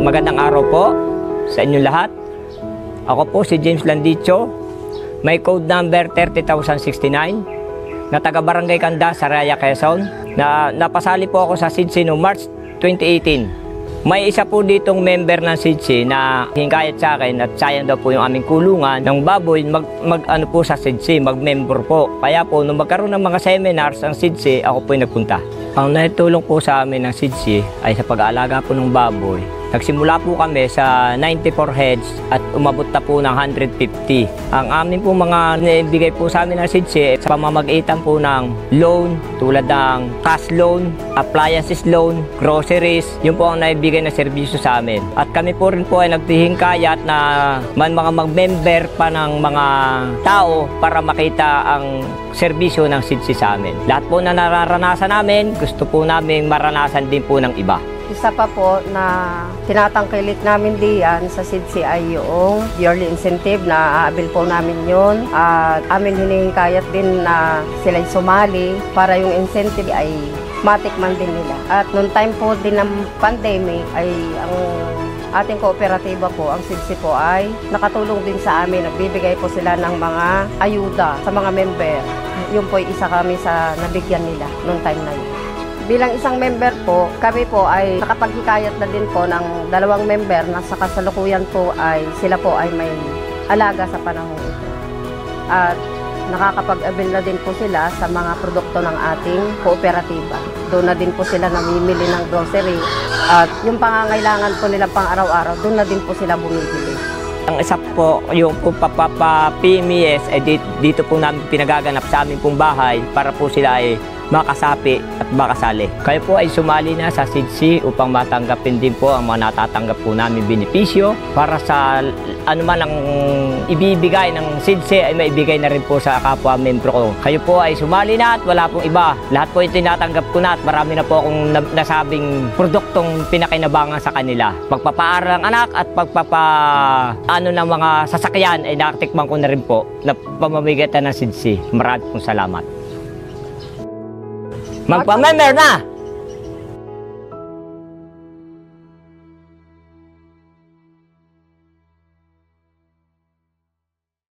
Magandang araw po sa inyong lahat. Ako po si James Landicho, may code number 30,069 na taga Barangay Kanda, Saraya, Quezon. Napasali po ako sa SIDSI noong March 2018. May isa po ditong member ng SIDSI na hingkayat sa akin at sayang daw po yung aming kulungan ng baboy ano po sa SIDSI, mag-member po. Kaya po nung magkaroon ng mga seminars ang SIDSI, ako po yung nagpunta. Ang naitulong po sa amin ng SIDSI ay sa pag-aalaga po ng baboy. Nagsimula po kami sa 94 heads at umabot na po ng 150. Ang amin po mga naibigay po sa amin ng SIDSI sa pamamagitan po ng loan tulad ng cash loan, appliances loan, groceries, yun po ang naibigay na serbisyo sa amin. At kami po rin po ay naghihingkayat na mga mag-member pa ng mga tao para makita ang serbisyo ng SIDSI sa amin. Lahat po na nararanasan namin, gusto po namin maranasan din po ng iba. Isa pa po na tinatangkilik namin diyan sa SIDSI ay yung yearly incentive na aabil po namin yun. At amin hinihikayat din na sila'y sumali para yung incentive ay matikman din nila. At noong time po din ng pandemic ay ang ating kooperatiba po, ang SIDSI po ay nakatulong din sa amin. Nagbibigay po sila ng mga ayuda sa mga member. Yun po isa kami sa nabigyan nila noong time na yun. Bilang isang member po, kami po ay nakapaghikayat na din po ng 2 member na sa kasalukuyan po ay sila po ay may alaga sa panahon ito. At nakakapag-avail na din po sila sa mga produkto ng ating kooperatiba. Doon na din po sila namimili ng grocery at yung pangangailangan po nila pang araw-araw, doon na din po sila bumibili. Ang isa po, yung po PMES, dito po namin pinagaganap sa aming pong bahay para po sila ay makasapi at makasali. Kayo po ay sumali na sa SIDSI upang matanggapin din po ang mga natatanggap po namin benepisyo para sa anuman ang ibibigay ng SIDSI ay maibigay na rin po sa kapwa membro ko. Kayo po ay sumali na at wala pong iba. Lahat po ito tinatanggap ko na at marami na po akong nasabing produktong pinakinabangan sa kanila. Pagpapaaral ng anak at ng mga sasakyan ay nakatikman ko na rin po na pamamagitan ng SIDSI. Maraming pong salamat. Magpa-member na!